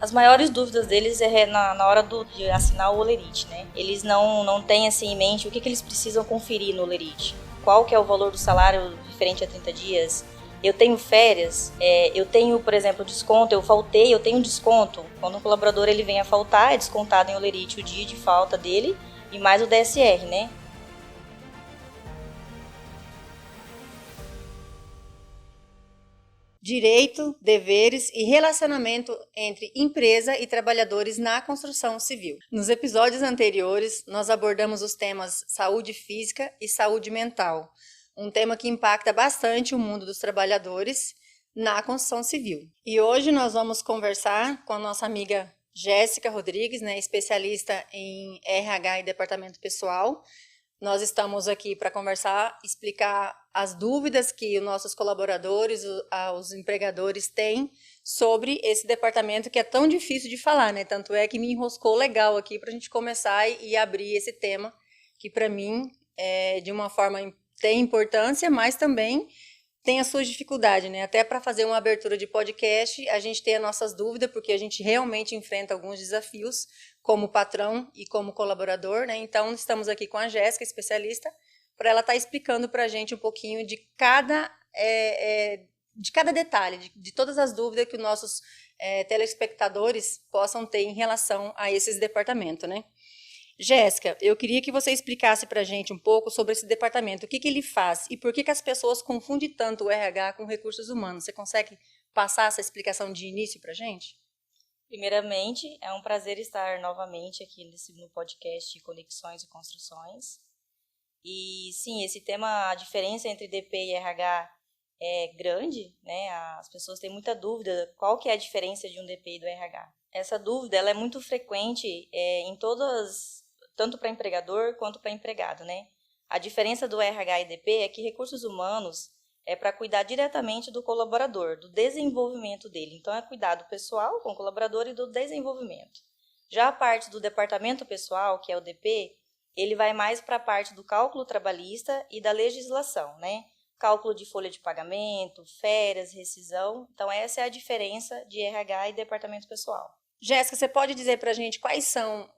As maiores dúvidas deles é na hora de assinar o Olerite, né? Eles não têm assim em mente o que eles precisam conferir no Olerite. Qual que é o valor do salário referente a 30 dias? Eu tenho férias, eu tenho, por exemplo, desconto, eu faltei, eu tenho desconto. Quando um colaborador ele vem a faltar, é descontado em Olerite o dia de falta dele e mais o DSR, né? Direito, deveres e relacionamento entre empresa e trabalhadores na construção civil. Nos episódios anteriores, nós abordamos os temas saúde física e saúde mental, um tema que impacta bastante o mundo dos trabalhadores na construção civil. E hoje nós vamos conversar com a nossa amiga Jéssica Rodrigues, né, especialista em RH e departamento pessoal. Nós estamos aqui para conversar, explicar as dúvidas que os nossos colaboradores, os empregadores têm sobre esse departamento que é tão difícil de falar, né? Tanto é que me enroscou legal aqui para a gente começar e abrir esse tema, que para mim, de uma forma, tem importância, mas também tem as suas dificuldades, né? Até para fazer uma abertura de podcast, a gente tem as nossas dúvidas, porque a gente realmente enfrenta alguns desafios como patrão e como colaborador, né? Então, estamos aqui com a Jéssica, especialista, para ela estar explicando para a gente um pouquinho de cada detalhe, de todas as dúvidas que os nossos telespectadores possam ter em relação a esses departamentos, né? Jéssica, eu queria que você explicasse para a gente um pouco sobre esse departamento, o que ele faz e por que as pessoas confundem tanto o RH com recursos humanos. Você consegue passar essa explicação de início para a gente? Primeiramente, é um prazer estar novamente aqui no podcast de Conexões e Construções. E sim, esse tema, a diferença entre DP e RH é grande, né? As pessoas têm muita dúvida qual que é a diferença de um DP e do RH. Essa dúvida ela é muito frequente em todas, tanto para empregador quanto para empregado, né? A diferença do RH e DP é que recursos humanos é para cuidar diretamente do colaborador, do desenvolvimento dele. Então, é cuidado pessoal com o colaborador e do desenvolvimento. Já a parte do departamento pessoal, que é o DP, ele vai mais para a parte do cálculo trabalhista e da legislação, né? Cálculo de folha de pagamento, férias, rescisão. Então, essa é a diferença de RH e departamento pessoal. Jéssica, você pode dizer para a gente quais são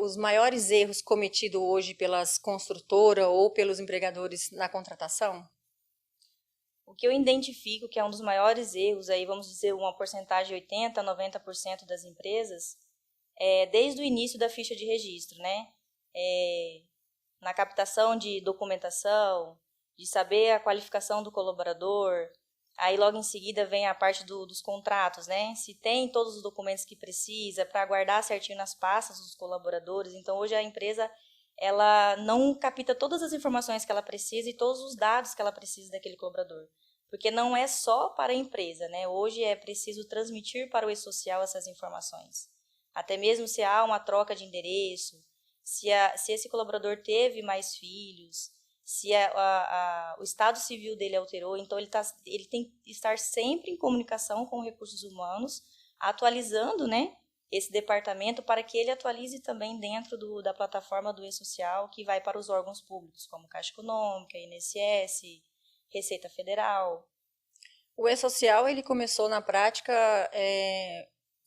os maiores erros cometidos hoje pelas construtoras ou pelos empregadores na contratação? O que eu identifico que é um dos maiores erros, aí vamos dizer uma porcentagem de 80% a 90% das empresas, é desde o início da ficha de registro, né? Na captação de documentação, de saber a qualificação do colaborador, aí logo em seguida vem a parte dos contratos, né? Se tem todos os documentos que precisa para guardar certinho nas pastas dos colaboradores. Então hoje a empresa ela não capta todas as informações que ela precisa e todos os dados que ela precisa daquele colaborador. Porque não é só para a empresa, né? Hoje é preciso transmitir para o e-social essas informações. Até mesmo se há uma troca de endereço, se esse colaborador teve mais filhos, se o estado civil dele alterou, então ele tem que estar sempre em comunicação com recursos humanos, atualizando, né, esse departamento para que ele atualize também dentro da plataforma do e-social que vai para os órgãos públicos, como Caixa Econômica, INSS, Receita Federal. O e-social, ele começou na prática,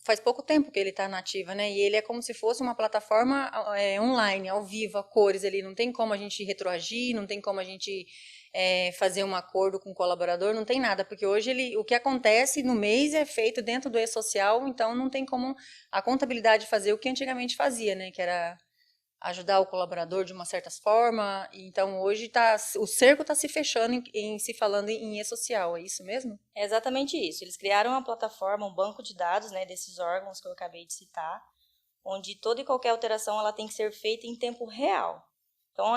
faz pouco tempo que ele está nativa, né? E ele é como se fosse uma plataforma online, ao vivo, a cores. Ele não tem como a gente retroagir, não tem como a gente fazer um acordo com o colaborador, não tem nada, porque hoje o que acontece no mês é feito dentro do e-social, então não tem como a contabilidade fazer o que antigamente fazia, né? Que era ajudar o colaborador de uma certa forma. Então hoje o cerco está se fechando se falando em e-social, é isso mesmo? É exatamente isso. Eles criaram uma plataforma, um banco de dados, né, desses órgãos que eu acabei de citar, onde toda e qualquer alteração ela tem que ser feita em tempo real. Então,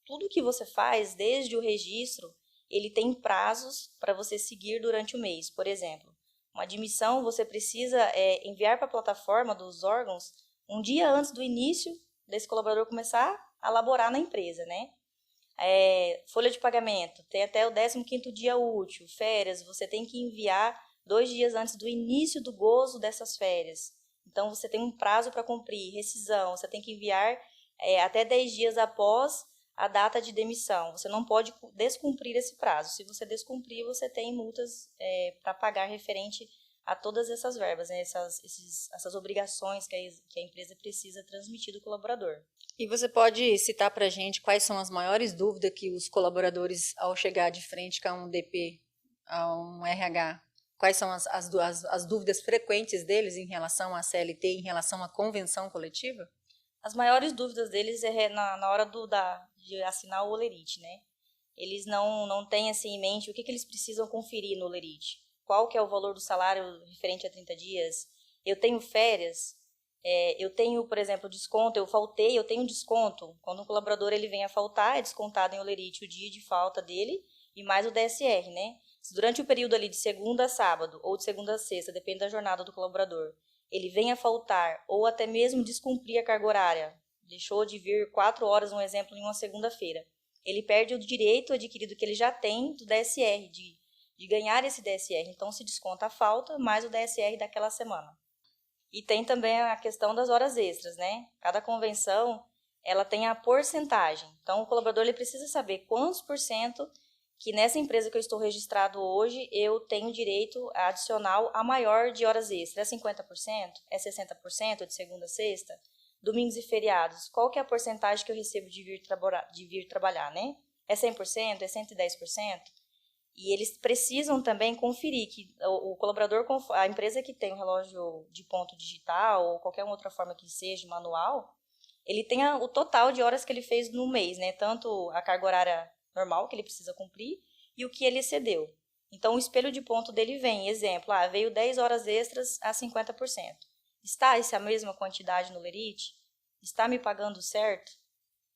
tudo que você faz, desde o registro, ele tem prazos para você seguir durante o mês. Por exemplo, uma admissão você precisa enviar para a plataforma dos órgãos um dia antes do início desse colaborador começar a laborar na empresa, né? Folha de pagamento, tem até o 15º dia útil, férias, você tem que enviar 2 dias antes do início do gozo dessas férias. Então, você tem um prazo para cumprir, rescisão, você tem que enviar até 10 dias após a data de demissão. Você não pode descumprir esse prazo. Se você descumprir, você tem multas para pagar referente a todas essas verbas, né? Essas obrigações que a empresa precisa transmitir do colaborador. E você pode citar para a gente quais são as maiores dúvidas que os colaboradores, ao chegar de frente com um DP, a um RH, quais são as dúvidas frequentes deles em relação à CLT, em relação à convenção coletiva? As maiores dúvidas deles é na hora de assinar o Olerite, né? Eles não têm assim em mente o que eles precisam conferir no Olerite. Qual que é o valor do salário referente a 30 dias? Eu tenho férias? Eu tenho, por exemplo, desconto, eu faltei, eu tenho desconto. Quando um colaborador ele vem a faltar, é descontado em Olerite o dia de falta dele e mais o DSR, né? Se durante o período ali de segunda a sábado ou de segunda a sexta, depende da jornada do colaborador, ele vem a faltar ou até mesmo descumprir a carga horária, deixou de vir 4 horas, um exemplo, em uma segunda-feira, ele perde o direito adquirido que ele já tem do DSR, de ganhar esse DSR. Então, se desconta a falta mais o DSR daquela semana. E tem também a questão das horas extras, né? Cada convenção, ela tem a porcentagem. Então, o colaborador ele precisa saber quantos por cento que nessa empresa que eu estou registrado hoje, eu tenho direito adicional a maior de horas extras. É 50%? É 60% de segunda a sexta? Domingos e feriados, qual que é a porcentagem que eu recebo de vir trabalhar, né? É 100%? É 110%? E eles precisam também conferir que o colaborador, a empresa que tem o relógio de ponto digital ou qualquer outra forma que seja, manual, ele tenha o total de horas que ele fez no mês, né? Tanto a carga horária normal que ele precisa cumprir e o que ele excedeu. Então, o espelho de ponto dele vem, exemplo, veio 10 horas extras a 50%. Está essa mesma quantidade no Olerite? Está me pagando certo?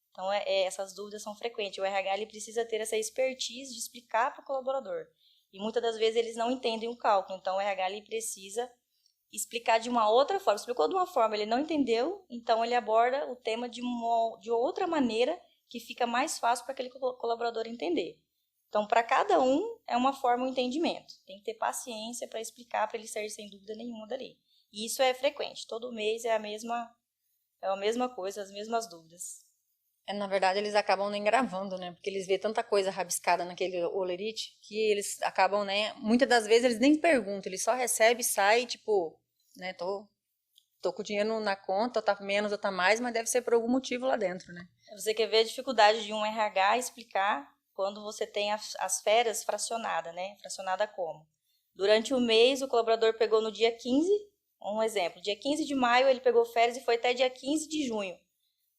Então, essas dúvidas são frequentes. O RH ele precisa ter essa expertise de explicar para o colaborador. E muitas das vezes eles não entendem o cálculo. Então, o RH ele precisa explicar de uma outra forma. Explicou de uma forma, ele não entendeu, então ele aborda o tema de outra maneira que fica mais fácil para aquele colaborador entender. Então, para cada um, é uma forma, um entendimento. Tem que ter paciência para explicar, para ele sair sem dúvida nenhuma dali. E isso é frequente. Todo mês é a mesma coisa, as mesmas dúvidas. Na verdade, eles acabam nem gravando, né? Porque eles vêem tanta coisa rabiscada naquele Olerite que eles acabam, né? Muitas das vezes eles nem perguntam, eles só recebem e saem, tipo, né? Tô com o dinheiro na conta, ou tá menos ou tá mais, mas deve ser por algum motivo lá dentro, né? Você quer ver a dificuldade de um RH explicar quando você tem as férias fracionadas, né? Fracionada como? Durante o mês, o colaborador pegou no dia 15, um exemplo, dia 15 de maio ele pegou férias e foi até dia 15 de junho.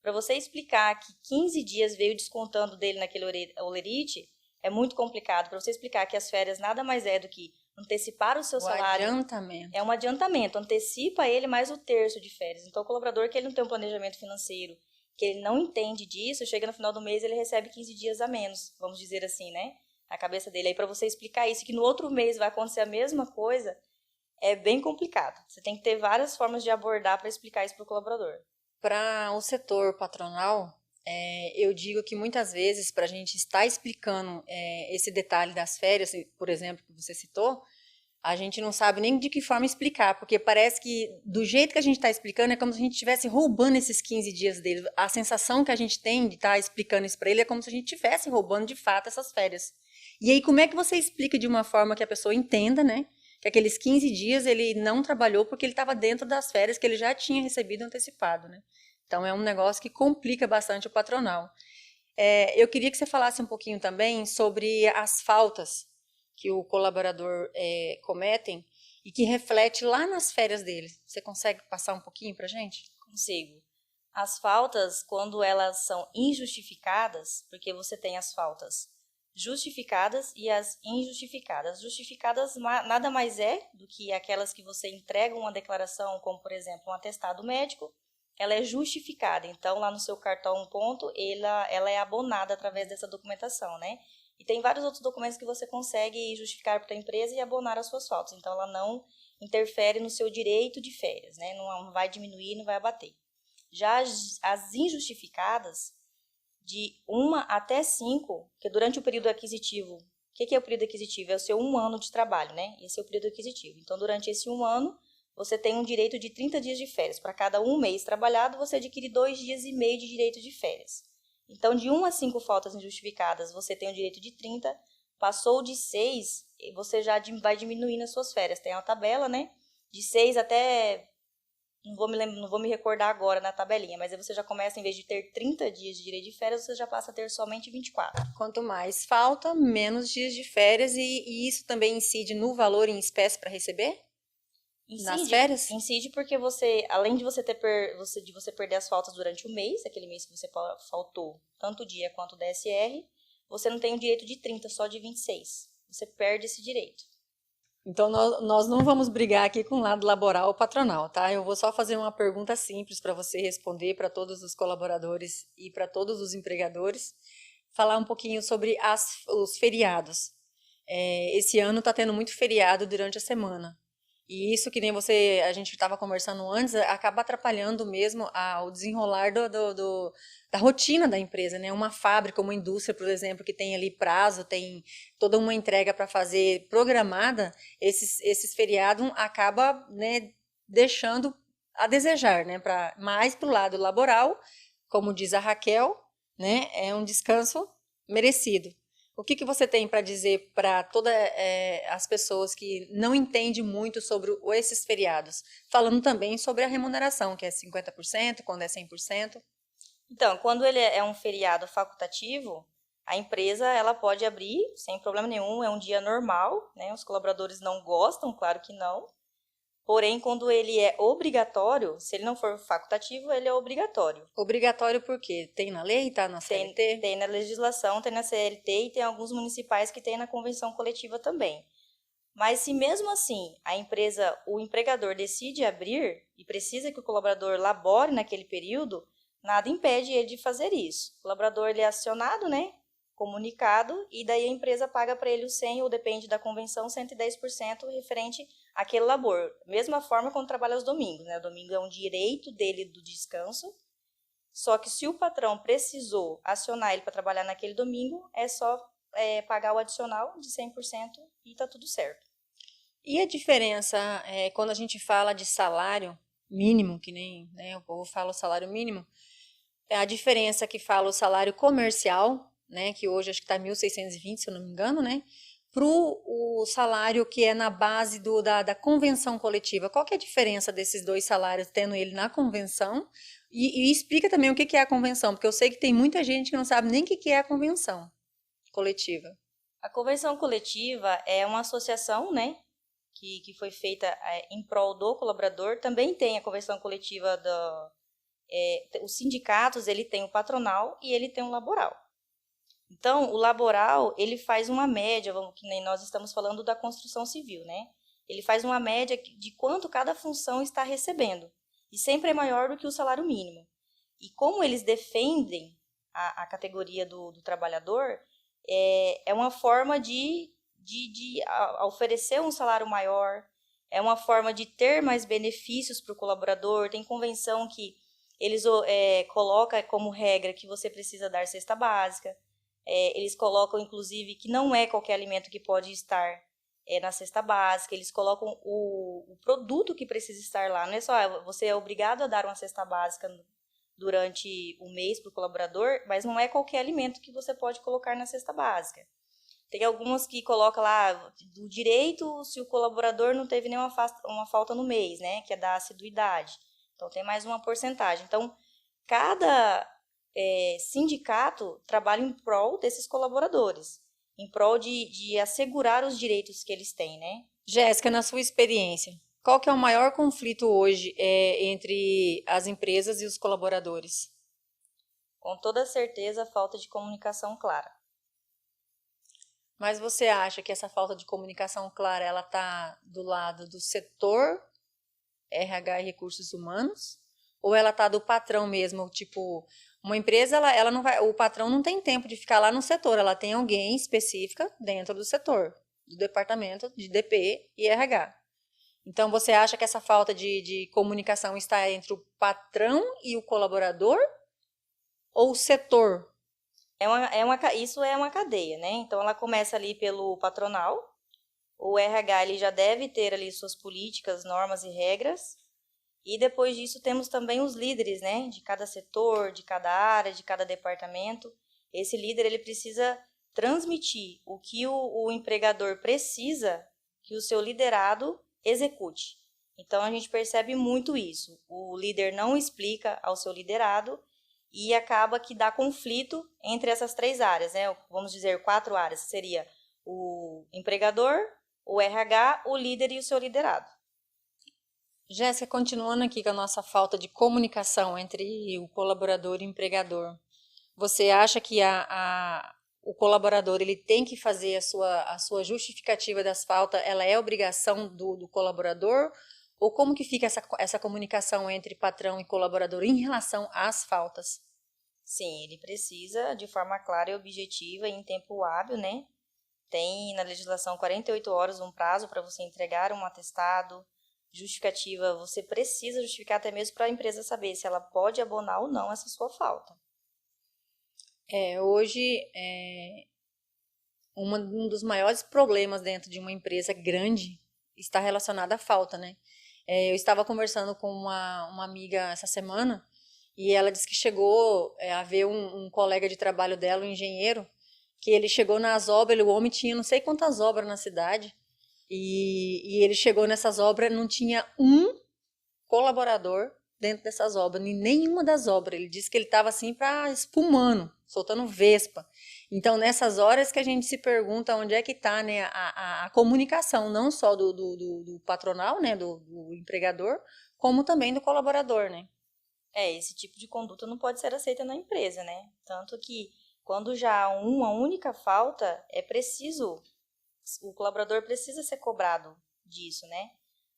Para você explicar que 15 dias veio descontando dele naquele Olerite, é muito complicado. Para você explicar que as férias nada mais é do que antecipar o seu salário. Adiantamento. É um adiantamento, antecipa ele mais o terço de férias. Então, o colaborador que ele não tem um planejamento financeiro, que ele não entende disso, chega no final do mês ele recebe 15 dias a menos, vamos dizer assim, né? Na cabeça dele. Aí, para você explicar isso, que no outro mês vai acontecer a mesma coisa, é bem complicado. Você tem que ter várias formas de abordar para explicar isso para o colaborador. Para o setor patronal, eu digo que muitas vezes, para a gente estar explicando esse detalhe das férias, por exemplo, que você citou, a gente não sabe nem de que forma explicar, porque parece que do jeito que a gente está explicando é como se a gente estivesse roubando esses 15 dias dele. A sensação que a gente tem de estar explicando isso para ele é como se a gente estivesse roubando de fato essas férias. E aí, como é que você explica de uma forma que a pessoa entenda, né? Que aqueles 15 dias ele não trabalhou porque ele estava dentro das férias que ele já tinha recebido antecipado, né? Então, é um negócio que complica bastante o patronal. Eu queria que você falasse um pouquinho também sobre as faltas que o colaborador cometem e que reflete lá nas férias dele. Você consegue passar um pouquinho para a gente? Consigo. As faltas, quando elas são injustificadas, porque você tem as faltas justificadas e as injustificadas. As justificadas nada mais é do que aquelas que você entrega uma declaração, como por exemplo um atestado médico, ela é justificada. Então lá no seu cartão ponto, ela é abonada através dessa documentação, né? E tem vários outros documentos que você consegue justificar para a empresa e abonar as suas faltas. Então ela não interfere no seu direito de férias, né? Não vai diminuir, não vai abater. Já as injustificadas, de 1 até 5, que durante o período aquisitivo, o que é o período aquisitivo? É o seu 1 ano de trabalho, né? Esse é o período aquisitivo. Então, durante esse 1 ano, você tem um direito de 30 dias de férias. Para cada 1 mês trabalhado, você adquire 2 dias e meio de direito de férias. Então, de 1 a 5 faltas injustificadas, você tem o direito de 30. Passou de 6, você já vai diminuindo as suas férias. Tem uma tabela, né? De 6 até... Não vou me recordar agora na tabelinha, mas aí você já começa, em vez de ter 30 dias de direito de férias, você já passa a ter somente 24. Quanto mais falta, menos dias de férias, e isso também incide no valor em espécie para receber? Nas férias? Incide porque você, além de você de você perder as faltas durante o mês, aquele mês que você faltou tanto dia quanto o DSR, você não tem o direito de 30, só de 26. Você perde esse direito. Então, nós não vamos brigar aqui com o lado laboral ou patronal, tá? Eu vou só fazer uma pergunta simples para você responder para todos os colaboradores e para todos os empregadores. Falar um pouquinho sobre os feriados. Esse ano está tendo muito feriado durante a semana. E isso, que nem a gente estava conversando antes, acaba atrapalhando mesmo o desenrolar da rotina da empresa, né? Uma fábrica, uma indústria, por exemplo, que tem ali prazo, tem toda uma entrega para fazer programada, esses feriados acaba, né, deixando a desejar, né? Mais para o lado laboral, como diz a Raquel, né? É um descanso merecido. O que você tem para dizer para todas as pessoas que não entendem muito sobre esses feriados? Falando também sobre a remuneração, que é 50%, quando é 100%. Então, quando ele é um feriado facultativo, a empresa ela pode abrir sem problema nenhum, é um dia normal, né? Os colaboradores não gostam, claro que não. Porém, quando ele é obrigatório, se ele não for facultativo, ele é obrigatório. Obrigatório por quê? Tem na lei, tá na CLT? Tem na legislação, tem na CLT e tem alguns municipais que tem na convenção coletiva também. Mas se mesmo assim o empregador decide abrir e precisa que o colaborador labore naquele período, nada impede ele de fazer isso. O colaborador ele é acionado, né? Comunicado, e daí a empresa paga para ele o 100, ou depende da convenção, 110% referente àquele labor. Mesma forma quando trabalha aos domingos, né? O domingo é um direito dele do descanso, só que se o patrão precisou acionar ele para trabalhar naquele domingo, é só pagar o adicional de 100% e tá tudo certo. E a diferença, quando a gente fala de salário mínimo, que nem, né, o povo fala o salário mínimo, a diferença que fala o salário comercial, né, que hoje acho que está 1.620, se eu não me engano, né, para o salário que é na base da convenção coletiva. Qual que é a diferença desses dois salários, tendo ele na convenção? E explica também o que é a convenção, porque eu sei que tem muita gente que não sabe nem o que é a convenção coletiva. A convenção coletiva é uma associação, né, que foi feita em prol do colaborador. Também tem a convenção coletiva os sindicatos, ele tem o patronal e ele tem o laboral. Então, o laboral, ele faz uma média, que nem nós estamos falando da construção civil, né? Ele faz uma média de quanto cada função está recebendo. E sempre é maior do que o salário mínimo. E como eles defendem a categoria do trabalhador, é uma forma de oferecer um salário maior, é uma forma de ter mais benefícios para o colaborador. Tem convenção que eles colocam como regra que você precisa dar cesta básica. Eles colocam, inclusive, que não é qualquer alimento que pode estar na cesta básica. Eles colocam o produto que precisa estar lá. Não é só você é obrigado a dar uma cesta básica durante o mês para o colaborador, mas não é qualquer alimento que você pode colocar na cesta básica. Tem algumas que colocam lá do direito se o colaborador não teve nenhuma falta no mês, né? Que é da assiduidade. Então, tem mais uma porcentagem. Então, cada sindicato trabalha em prol desses colaboradores, em prol de assegurar os direitos que eles têm, né? Jéssica, na sua experiência, qual que é o maior conflito hoje entre as empresas e os colaboradores? Com toda certeza, a falta de comunicação clara. Mas você acha que essa falta de comunicação clara, ela está do lado do setor RH e recursos humanos? Ou ela está do patrão mesmo? Tipo, uma empresa, ela não vai, o patrão não tem tempo de ficar lá no setor, ela tem alguém específica dentro do setor, do departamento de DP e RH. Então, você acha que essa falta de comunicação está entre o patrão e o colaborador? Ou o setor? Isso é uma cadeia, né? Então, ela começa ali pelo patronal. O RH ele já deve ter ali suas políticas, normas e regras. E depois disso temos também os líderes, né? De cada setor, de cada área, de cada departamento. Esse líder ele precisa transmitir o que o empregador precisa que o seu liderado execute. Então, a gente percebe muito isso. O líder não explica ao seu liderado e acaba que dá conflito entre essas 3 áreas, né? Vamos dizer 4 áreas, seria o empregador, o RH, o líder e o seu liderado. Jéssica, continuando aqui com a nossa falta de comunicação entre o colaborador e o empregador, você acha que o colaborador ele tem que fazer a sua justificativa das faltas, ela é obrigação do colaborador? Ou como que fica essa comunicação entre patrão e colaborador em relação às faltas? Sim, ele precisa de forma clara e objetiva e em tempo hábil, né? Tem na legislação 48 horas um prazo para você entregar um atestado, justificativa, você precisa justificar até mesmo para a empresa saber se ela pode abonar ou não essa sua falta. Hoje, um dos maiores problemas dentro de uma empresa grande está relacionado à falta, né? Eu estava conversando com uma amiga essa semana e ela disse que chegou a ver um colega de trabalho dela, um engenheiro, que ele chegou nas obras, o homem tinha não sei quantas obras na cidade, e ele chegou nessas obras, não tinha um colaborador dentro dessas obras, em nenhuma das obras. Ele disse que ele estava assim para espumando, soltando vespa. Então, nessas horas que a gente se pergunta onde é que está, né, a comunicação, não só do patronal, né, do empregador, como também do colaborador, né? Esse tipo de conduta não pode ser aceita na empresa, né? Tanto que quando já há uma única falta, o colaborador precisa ser cobrado disso, né?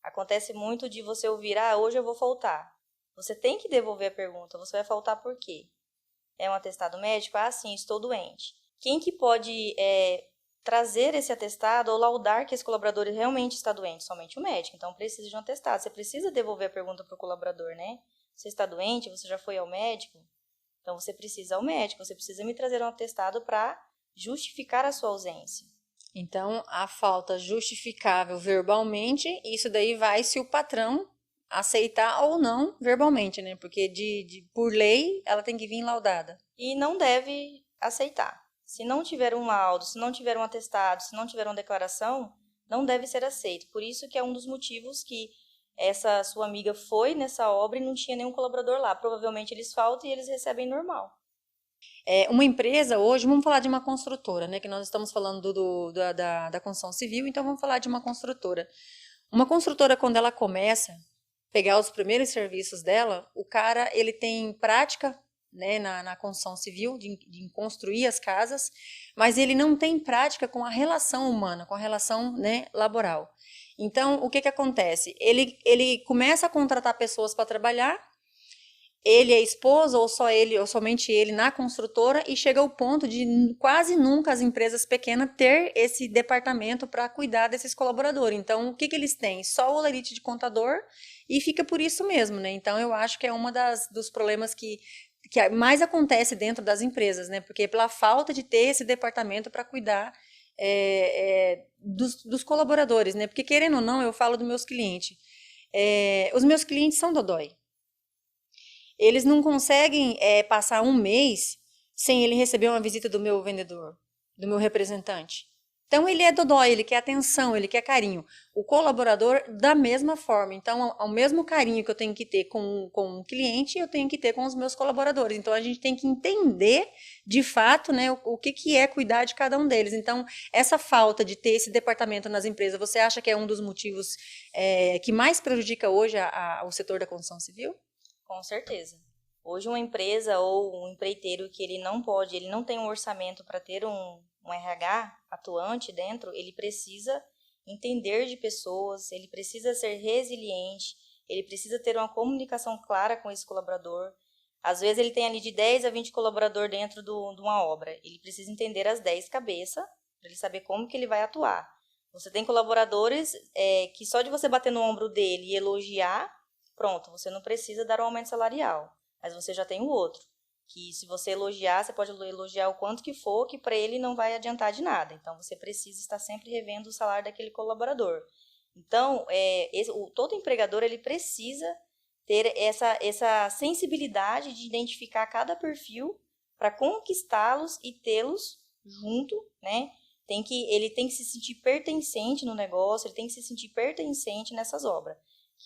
Acontece muito de você ouvir, hoje eu vou faltar. Você tem que devolver a pergunta, você vai faltar por quê? É um atestado médico? Sim, estou doente. Quem que pode trazer esse atestado ou laudar que esse colaborador realmente está doente? Somente o médico, então precisa de um atestado. Você precisa devolver a pergunta para o colaborador, né? Você está doente? Você já foi ao médico? Então você precisa ao médico, você precisa me trazer um atestado para justificar a sua ausência. Então, a falta justificável verbalmente, isso daí vai se o patrão aceitar ou não verbalmente, né? Porque por lei ela tem que vir laudada. E não deve aceitar. Se não tiver um laudo, se não tiver um atestado, se não tiver uma declaração, não deve ser aceito. Por isso que é um dos motivos que essa sua amiga foi nessa obra e não tinha nenhum colaborador lá. Provavelmente eles faltam e eles recebem normal. Uma empresa hoje, vamos falar de uma construtora, né? Que nós estamos falando da construção civil, então vamos falar de uma construtora. Uma construtora, quando ela começa a pegar os primeiros serviços dela, o cara ele tem prática, né, na construção civil, de construir as casas, mas ele não tem prática com a relação humana, com a relação, né, laboral. Então, o que acontece? Ele começa a contratar pessoas para trabalhar, ele é esposa ou só ele ou somente ele na construtora e chega ao ponto de quase nunca as empresas pequenas ter esse departamento para cuidar desses colaboradores. Então, o que eles têm? Só o olerite de contador e fica por isso mesmo, né? Então, eu acho que é uma dos problemas que mais acontece dentro das empresas, né? Porque pela falta de ter esse departamento para cuidar dos colaboradores, né? Porque querendo ou não, eu falo dos meus clientes. Os meus clientes são dodói. Eles não conseguem passar um mês sem ele receber uma visita do meu vendedor, do meu representante. Então, ele é dodói, ele quer atenção, ele quer carinho. O colaborador, da mesma forma. Então, ao mesmo carinho que eu tenho que ter com um cliente, eu tenho que ter com os meus colaboradores. Então, a gente tem que entender, de fato, né, o que é cuidar de cada um deles. Então, essa falta de ter esse departamento nas empresas, você acha que é um dos motivos que mais prejudica hoje o setor da construção civil? Com certeza. Hoje uma empresa ou um empreiteiro que ele não tem um orçamento para ter um RH atuante dentro, ele precisa entender de pessoas, ele precisa ser resiliente, ele precisa ter uma comunicação clara com esse colaborador. Às vezes ele tem ali de 10 a 20 colaboradores dentro de uma obra. Ele precisa entender as 10 cabeças para ele saber como que ele vai atuar. Você tem colaboradores que só de você bater no ombro dele e elogiar, pronto, você não precisa dar um aumento salarial, mas você já tem o outro, que se você elogiar, você pode elogiar o quanto que for, que para ele não vai adiantar de nada. Então, você precisa estar sempre revendo o salário daquele colaborador. Então, todo empregador ele precisa ter essa sensibilidade de identificar cada perfil para conquistá-los e tê-los junto, né? Ele tem que se sentir pertencente no negócio, ele tem que se sentir pertencente nessas obras.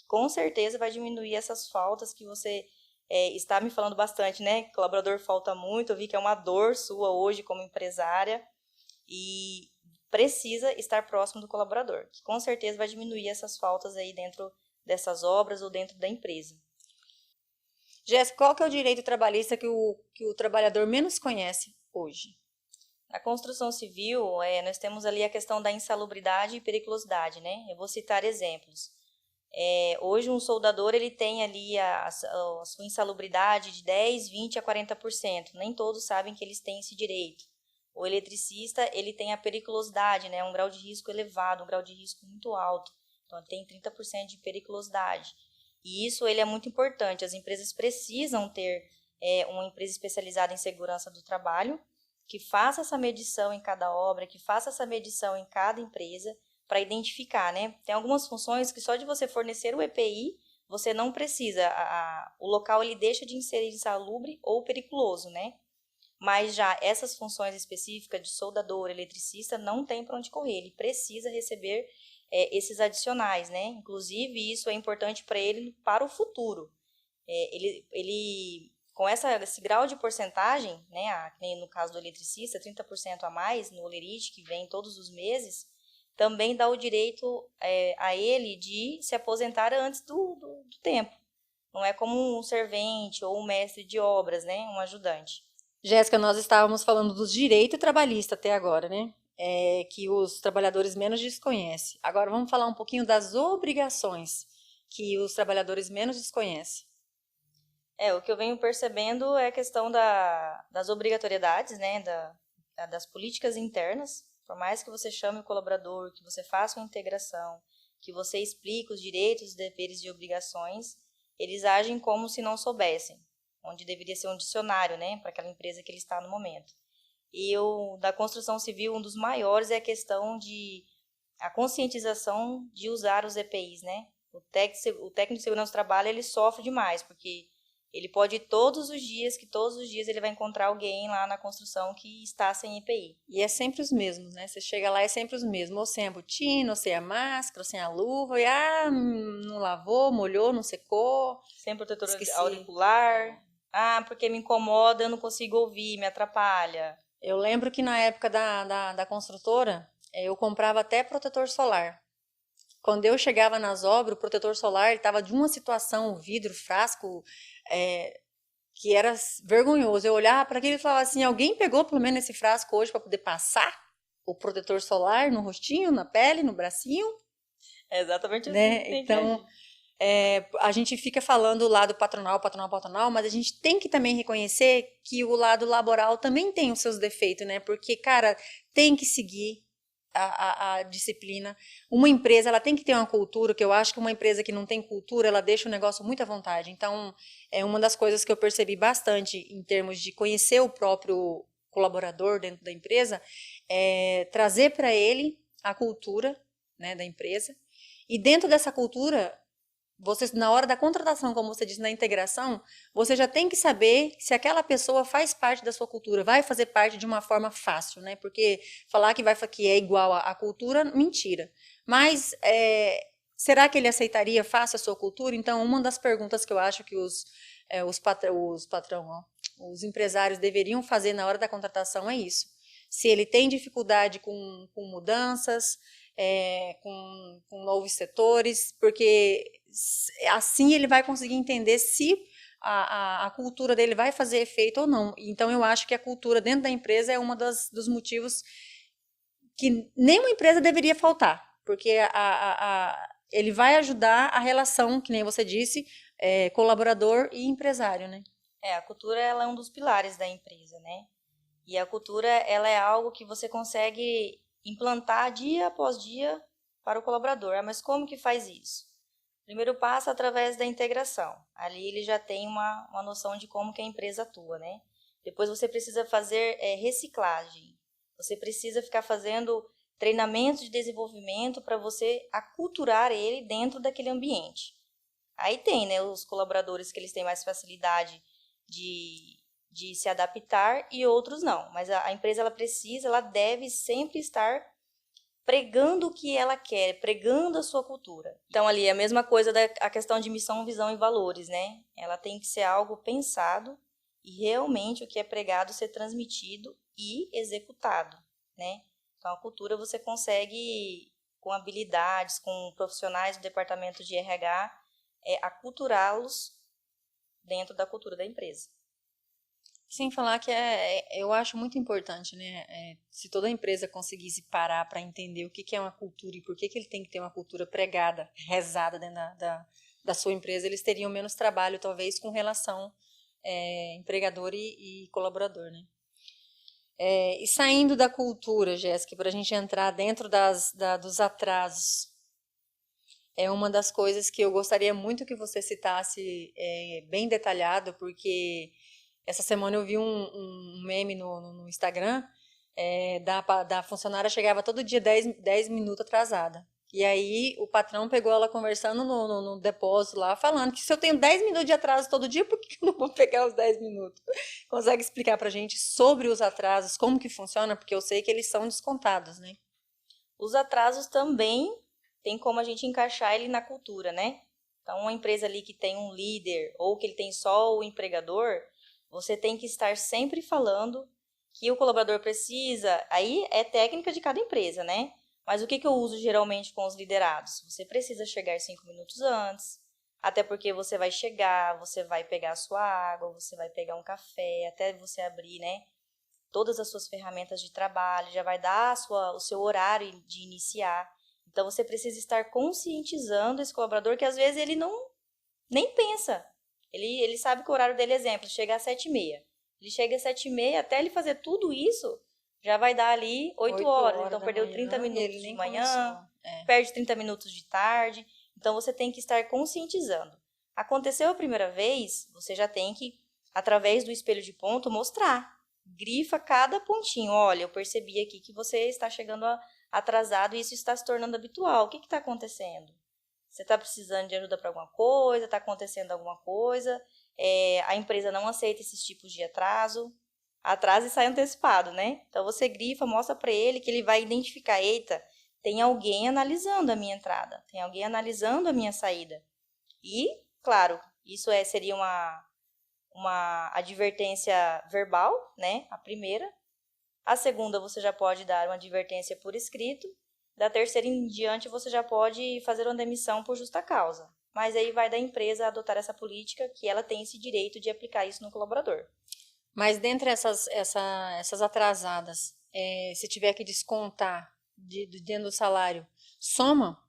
Com certeza vai diminuir essas faltas que você está me falando bastante, né? Colaborador falta muito, eu vi que é uma dor sua hoje como empresária e precisa estar próximo do colaborador, que com certeza vai diminuir essas faltas aí dentro dessas obras ou dentro da empresa. Jéssica, qual que é o direito trabalhista que o trabalhador menos conhece hoje? Na construção civil, nós temos ali a questão da insalubridade e periculosidade, né? Eu vou citar exemplos. Hoje um soldador ele tem ali a sua insalubridade de 10, 20 a 40%. Nem todos sabem que eles têm esse direito. O eletricista ele tem a periculosidade, né? Um grau de risco elevado, um grau de risco muito alto. Então ele tem 30% de periculosidade. E isso ele é muito importante. As empresas precisam ter uma empresa especializada em segurança do trabalho, que faça essa medição em cada obra, que faça essa medição em cada empresa, para identificar, né? Tem algumas funções que só de você fornecer o EPI, você não precisa, o local ele deixa de ser insalubre ou periculoso, né? Mas já essas funções específicas de soldador, eletricista, não tem para onde correr, ele precisa receber esses adicionais, né? Inclusive, isso é importante para ele para o futuro. Ele com esse grau de porcentagem, né? No caso do eletricista, 30% a mais no Olerite, que vem todos os meses, também dá o direito a ele de se aposentar antes do tempo. Não é como um servente ou um mestre de obras, né? Um ajudante. Jéssica, nós estávamos falando dos direitos trabalhistas até agora, né? Que os trabalhadores menos desconhecem. Agora vamos falar um pouquinho das obrigações que os trabalhadores menos desconhecem. O que eu venho percebendo é a questão das obrigatoriedades, né? Das políticas internas. Por mais que você chame o colaborador, que você faça uma integração, que você explique os direitos, os deveres e obrigações, eles agem como se não soubessem, onde deveria ser um dicionário, né, para aquela empresa que ele está no momento. E da construção civil, um dos maiores é a questão a conscientização de usar os EPIs, né? O técnico de segurança do trabalho, ele sofre demais, porque ele pode ir todos os dias ele vai encontrar alguém lá na construção que está sem EPI. E é sempre os mesmos, né? Você chega lá, é sempre os mesmos. Ou sem a botina, ou sem a máscara, ou sem a luva. E, não lavou, molhou, não secou. Sem protetor auricular. Porque me incomoda, eu não consigo ouvir, me atrapalha. Eu lembro que na época da construtora, eu comprava até protetor solar. Quando eu chegava nas obras, o protetor solar estava de uma situação, o vidro, frasco, que era vergonhoso. Eu olhava para aquilo e falava assim, alguém pegou pelo menos esse frasco hoje para poder passar o protetor solar no rostinho, na pele, no bracinho? É exatamente assim, né? Que tem Então, a gente fica falando o lado patronal, mas a gente tem que também reconhecer que o lado laboral também tem os seus defeitos, né? Porque, cara, tem que seguir a disciplina. Uma empresa, ela tem que ter uma cultura, que eu acho que uma empresa que não tem cultura, ela deixa o negócio muito à vontade. Então, é uma das coisas que eu percebi bastante em termos de conhecer o próprio colaborador dentro da empresa, trazer para ele a cultura, né, da empresa. E dentro dessa cultura, você, na hora da contratação, como você disse, na integração, você já tem que saber se aquela pessoa faz parte da sua cultura, vai fazer parte de uma forma fácil, né? Porque falar que é igual à cultura, mentira. Mas será que ele aceitaria fácil a sua cultura? Então, uma das perguntas que eu acho que os empresários deveriam fazer na hora da contratação é isso. Se ele tem dificuldade com mudanças, com novos setores, porque assim ele vai conseguir entender se a cultura dele vai fazer efeito ou não. Então, eu acho que a cultura dentro da empresa é um dos motivos que nenhuma empresa deveria faltar, porque ele vai ajudar a relação, que nem você disse, colaborador e empresário, né? A cultura ela é um dos pilares da empresa, né? E a cultura ela é algo que você consegue implantar dia após dia para o colaborador. Mas como que faz isso? Primeiro passo através da integração. Ali ele já tem uma noção de como que a empresa atua, né? Depois você precisa fazer reciclagem. Você precisa ficar fazendo treinamentos de desenvolvimento para você aculturar ele dentro daquele ambiente. Aí tem, né, os colaboradores que eles têm mais facilidade de de se adaptar e outros não. Mas a empresa ela deve sempre estar pregando o que ela quer, pregando a sua cultura. Então ali é a mesma coisa a questão de missão, visão e valores, né? Ela tem que ser algo pensado e realmente o que é pregado ser transmitido e executado, né? Então a cultura você consegue com habilidades, com profissionais do departamento de RH, aculturá-los dentro da cultura da empresa. Sem falar que eu acho muito importante, né? Se toda empresa conseguisse parar para entender o que é uma cultura e por que ele tem que ter uma cultura pregada, rezada dentro da sua empresa, eles teriam menos trabalho, talvez, com relação empregador e colaborador, né? E saindo da cultura, Jéssica, para a gente entrar dentro dos atrasos, é uma das coisas que eu gostaria muito que você citasse bem detalhado, porque essa semana eu vi um meme no Instagram, da funcionária chegava todo dia 10 minutos atrasada. E aí o patrão pegou ela conversando no depósito lá, falando que se eu tenho 10 minutos de atraso todo dia, por que eu não vou pegar os 10 minutos? Consegue explicar pra gente sobre os atrasos, como que funciona? Porque eu sei que eles são descontados, né? Os atrasos também tem como a gente encaixar ele na cultura, né? Então, uma empresa ali que tem um líder ou que ele tem só o empregador, você tem que estar sempre falando que o colaborador precisa. Aí é técnica de cada empresa, né? Mas o que eu uso geralmente com os liderados? Você precisa chegar 5 minutos antes, até porque você vai chegar, você vai pegar a sua água, você vai pegar um café, até você abrir, né? Todas as suas ferramentas de trabalho, já vai dar o seu horário de iniciar. Então, você precisa estar conscientizando esse colaborador que às vezes ele nem pensa. Ele sabe que o horário dele, exemplo, chega às 7h30. Ele chega às 7h30, até ele fazer tudo isso, já vai dar ali 8 horas. Então, perdeu 30 minutos de manhã, perde 30 minutos de tarde. Então, você tem que estar conscientizando. Aconteceu a primeira vez, você já tem que, através do espelho de ponto, mostrar. Grifa cada pontinho. Olha, eu percebi aqui que você está chegando atrasado e isso está se tornando habitual. O que está acontecendo? Você está precisando de ajuda para alguma coisa? Está acontecendo alguma coisa? A empresa não aceita esses tipos de atraso. Atrasa e sai antecipado, né? Então, você grifa, mostra para ele que ele vai identificar. Eita, tem alguém analisando a minha entrada. Tem alguém analisando a minha saída. E, claro, isso seria uma advertência verbal, né? A primeira. A segunda, você já pode dar uma advertência por escrito. Da terceira em diante, você já pode fazer uma demissão por justa causa. Mas aí vai da empresa adotar essa política que ela tem esse direito de aplicar isso no colaborador. Mas dentre essas atrasadas, se tiver que descontar dentro do salário, soma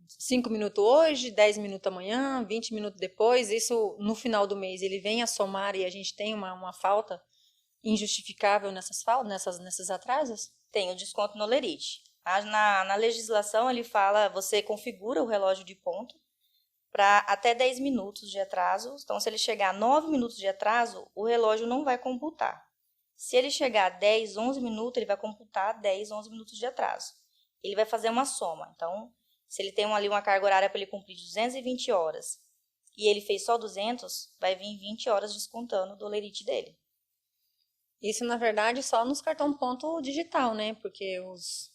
5 minutos hoje, 10 minutos amanhã, 20 minutos depois, isso no final do mês ele vem a somar e a gente tem uma falta injustificável nesses atrasos? Tem o desconto no Olerite. Na legislação ele fala, você configura o relógio de ponto para até 10 minutos de atraso. Então, se ele chegar a 9 minutos de atraso, o relógio não vai computar. Se ele chegar a 10, 11 minutos, ele vai computar 10, 11 minutos de atraso. Ele vai fazer uma soma. Então, se ele tem ali uma carga horária para ele cumprir 220 horas e ele fez só 200, vai vir 20 horas descontando do Olerite dele. Isso, na verdade, só nos cartão ponto digital, né? Porque os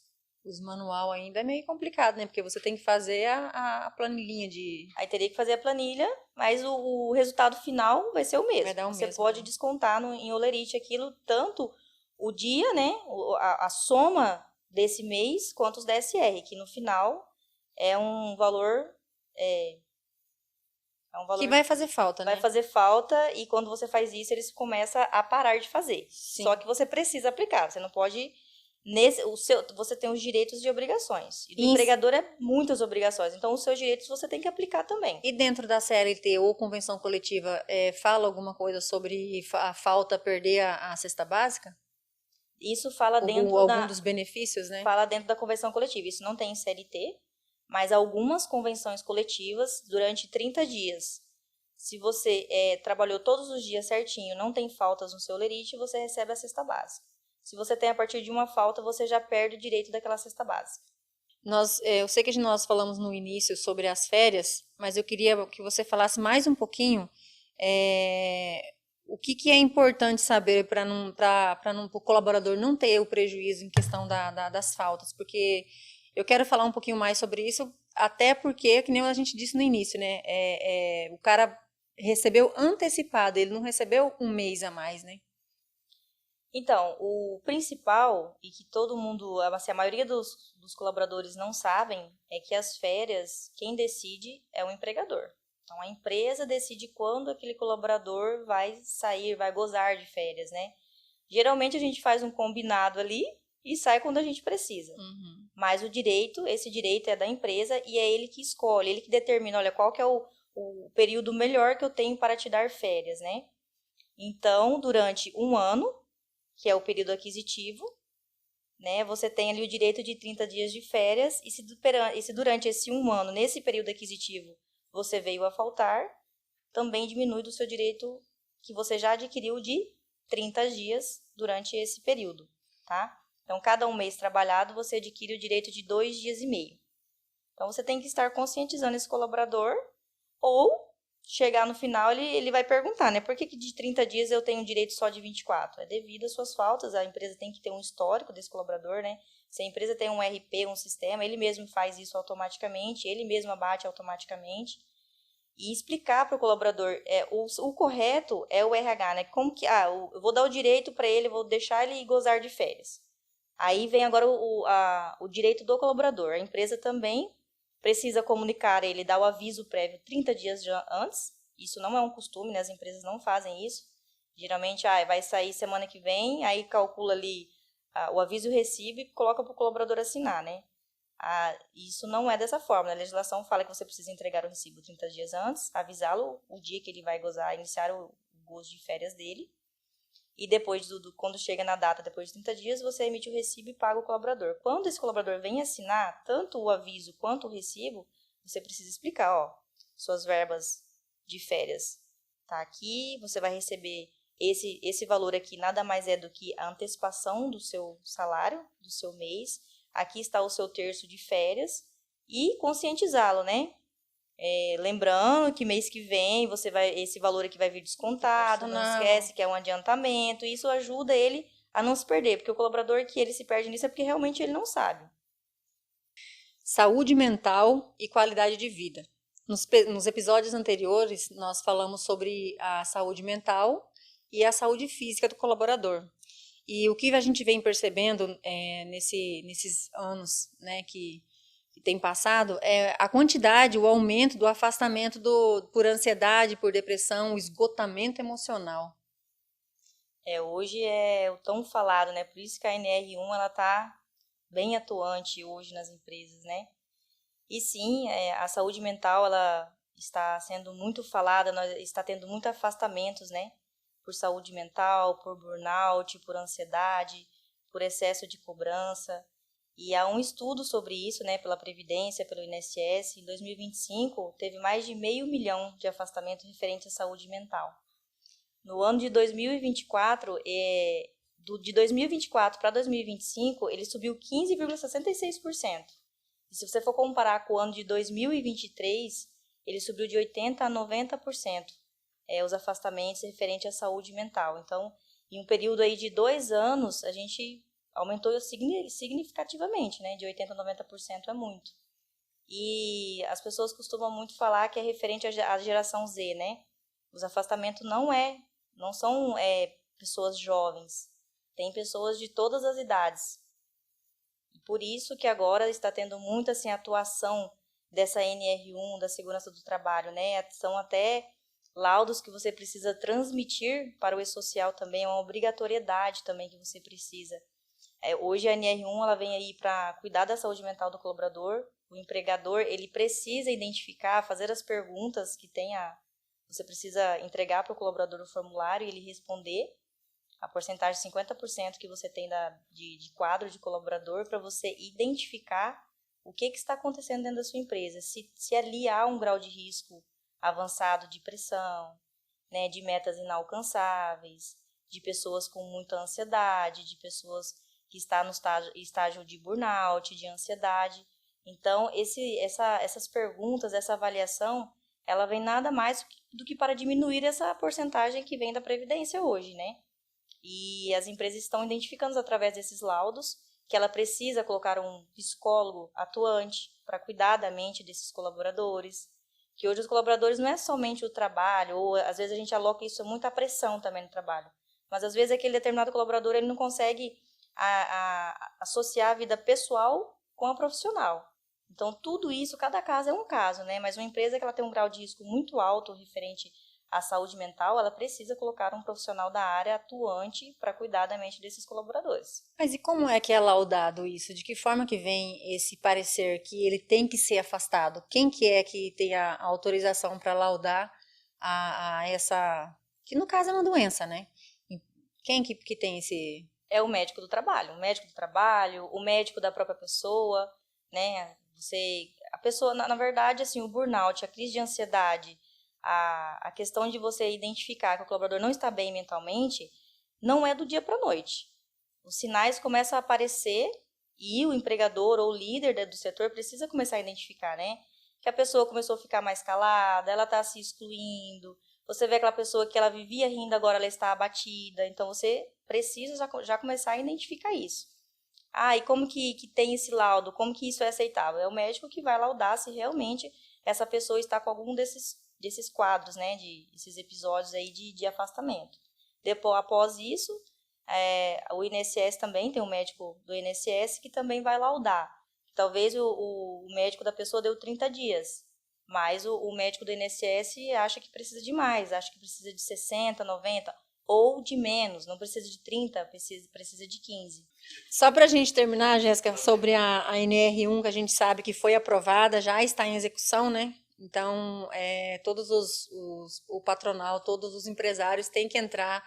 manual ainda é meio complicado, né? Porque você tem que fazer a planilhinha de... Aí teria que fazer a planilha, mas o resultado final vai ser o mesmo. Vai dar o você mesmo, pode né? descontar em Olerite aquilo, tanto o dia, né? A soma desse mês, quanto os DSR, que no final é um valor... que vai fazer falta, né? Vai fazer falta e quando você faz isso, eles começam a parar de fazer. Sim. Só que você precisa aplicar, você não pode... você tem os direitos e obrigações. E do empregador é muitas obrigações. Então, os seus direitos você tem que aplicar também. E dentro da CLT ou convenção coletiva, fala alguma coisa sobre a falta perder a cesta básica? Isso fala algum dos benefícios, né? Fala dentro da convenção coletiva. Isso não tem em CLT, mas algumas convenções coletivas, durante 30 dias. Se você trabalhou todos os dias certinho, não tem faltas no seu Olerite, você recebe a cesta básica. Se você tem a partir de uma falta, você já perde o direito daquela cesta básica. Eu sei que nós falamos no início sobre as férias, mas eu queria que você falasse mais um pouquinho o que é importante saber para o colaborador não ter o prejuízo em questão das faltas? Porque eu quero falar um pouquinho mais sobre isso, até porque, que nem a gente disse no início, né? O cara recebeu antecipado, ele não recebeu um mês a mais, né? Então, o principal, e que todo mundo, assim, a maioria dos colaboradores não sabem, é que as férias, quem decide é o empregador. Então, a empresa decide quando aquele colaborador vai sair, vai gozar de férias, né? Geralmente a gente faz um combinado ali e sai quando a gente precisa. Uhum. Mas esse direito é da empresa e é ele que escolhe, ele que determina, olha, qual que é o período melhor que eu tenho para te dar férias, né? Então, durante um ano, que é o período aquisitivo, né? Você tem ali o direito de 30 dias de férias e se durante esse um ano, nesse período aquisitivo, você veio a faltar, também diminui do seu direito que você já adquiriu de 30 dias durante esse período, tá? Então, cada um mês trabalhado, você adquire o direito de 2 dias e meio. Então, você tem que estar conscientizando esse colaborador ou chegar no final, ele vai perguntar, né? Por que de 30 dias eu tenho direito só de 24? É devido às suas faltas, a empresa tem que ter um histórico desse colaborador, né? Se a empresa tem um RP, um sistema, ele mesmo faz isso automaticamente, ele mesmo abate automaticamente. E explicar para o colaborador, o correto é o RH, né? Como que, eu vou dar o direito para ele, vou deixar ele gozar de férias. Aí vem agora o direito do colaborador. A empresa também precisa comunicar ele, dar o aviso prévio 30 dias antes. Isso não é um costume, né? As empresas não fazem isso. Geralmente, vai sair semana que vem, aí calcula ali o aviso e o recibo e coloca para o colaborador assinar, né? Isso não é dessa forma. A legislação fala que você precisa entregar o recibo 30 dias antes, avisá-lo o dia que ele vai gozar, iniciar o gozo de férias dele. E depois, quando chega na data, depois de 30 dias, você emite o recibo e paga o colaborador. Quando esse colaborador vem assinar tanto o aviso quanto o recibo, você precisa explicar, suas verbas de férias tá aqui, você vai receber esse valor aqui, nada mais é do que a antecipação do seu salário, do seu mês. Aqui está o seu terço de férias e conscientizá-lo, né? Lembrando que mês que vem esse valor aqui vai vir descontado, não esquece que é um adiantamento, e isso ajuda ele a não se perder, porque o colaborador que ele se perde nisso é porque realmente ele não sabe. Saúde mental e qualidade de vida. Nos episódios anteriores, nós falamos sobre a saúde mental e a saúde física do colaborador. E o que a gente vem percebendo nesses anos, né, que tem passado é a quantidade, o aumento do afastamento por ansiedade, por depressão, o esgotamento emocional. Hoje é o tão falado, né? Por isso que a NR1 ela tá bem atuante hoje nas empresas, né? E sim, a saúde mental ela está sendo muito falada, está tendo muitos afastamentos, né? Por saúde mental, por burnout, por ansiedade, por excesso de cobrança. E há um estudo sobre isso, né, pela Previdência, pelo INSS. Em 2025, teve mais de 500 mil de afastamento referente à saúde mental. No ano de 2024, de 2024 para 2025, ele subiu 15,66%. E se você for comparar com o ano de 2023, ele subiu de 80% a 90%, os afastamentos referentes à saúde mental. Então, em um período aí de 2 anos, a gente aumentou significativamente, né? De 80% a 90% é muito. E as pessoas costumam muito falar que é referente à geração Z, né? Os afastamentos não são pessoas jovens, tem pessoas de todas as idades. E por isso que agora está tendo muita assim, atuação dessa NR1, da segurança do trabalho, né? São até laudos que você precisa transmitir para o e-social também, é uma obrigatoriedade também que você precisa. Hoje a NR1 ela vem aí para cuidar da saúde mental do colaborador. O empregador ele precisa identificar, fazer as perguntas que você precisa entregar para o colaborador o formulário e ele responder a porcentagem de 50% que você tem de quadro de colaborador para você identificar o que está acontecendo dentro da sua empresa. Se ali há um grau de risco avançado de pressão, né, de metas inalcançáveis, de pessoas com muita ansiedade, de pessoas que estão no estágio de burnout, de ansiedade. Então, essas perguntas, essa avaliação, ela vem nada mais do que para diminuir essa porcentagem que vem da Previdência hoje, né? E as empresas estão identificando através desses laudos que ela precisa colocar um psicólogo atuante para cuidar da mente desses colaboradores, que hoje os colaboradores não é somente o trabalho, ou às vezes a gente aloca isso muita pressão também no trabalho, mas às vezes aquele determinado colaborador ele não consegue associar a vida pessoal com a profissional. Então, tudo isso, cada caso é um caso, né? Mas uma empresa que ela tem um grau de risco muito alto referente à saúde mental, ela precisa colocar um profissional da área atuante para cuidar da mente desses colaboradores. Mas e como é que é laudado isso? De que forma que vem esse parecer que ele tem que ser afastado? Quem que é que tem a autorização para laudar a essa... Que no caso é uma doença, né? Quem que tem esse... É o médico do trabalho. O médico do trabalho, o médico da própria pessoa, né? A pessoa, na verdade, assim, o burnout, a crise de ansiedade, a questão de você identificar que o colaborador não está bem mentalmente, não é do dia para a noite. Os sinais começam a aparecer e o empregador ou o líder do setor precisa começar a identificar, né? Que a pessoa começou a ficar mais calada, ela está se excluindo. Você vê aquela pessoa que ela vivia rindo, agora ela está abatida. Então, você precisa já começar a identificar isso. E como que tem esse laudo? Como que isso é aceitável? É o médico que vai laudar se realmente essa pessoa está com algum desses quadros, né? Esses episódios aí de afastamento. Após isso, o INSS também tem um médico do INSS que também vai laudar. Talvez o médico da pessoa deu 30 dias, mas o médico do INSS acha que precisa de mais, acha que precisa de 60, 90, ou de menos, não precisa de 30, precisa de 15. Só para a gente terminar, Jéssica, sobre a NR1, que a gente sabe que foi aprovada, já está em execução, né? Então, todos o patronal, todos os empresários têm que entrar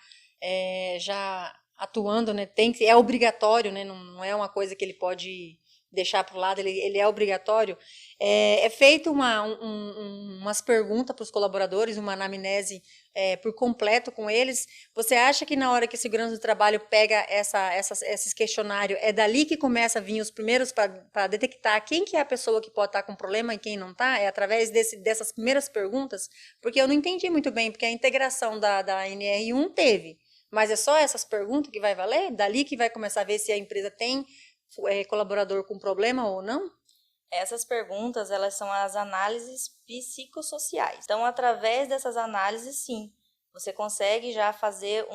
já atuando, né? É obrigatório, né? Não é uma coisa que ele pode deixar para o lado, ele é obrigatório. É feito umas perguntas para os colaboradores, uma anamnese por completo com eles. Você acha que na hora que a segurança do trabalho pega esses questionários, é dali que começa a vir os primeiros para detectar quem que é a pessoa que pode estar com problema e quem não está? É através dessas primeiras perguntas? Porque eu não entendi muito bem, porque a integração da NR1 teve, mas é só essas perguntas que vai valer? Dali que vai começar a ver se a empresa tem colaborador com problema ou não? Essas perguntas, elas são as análises psicossociais. Então, através dessas análises, sim, você consegue já fazer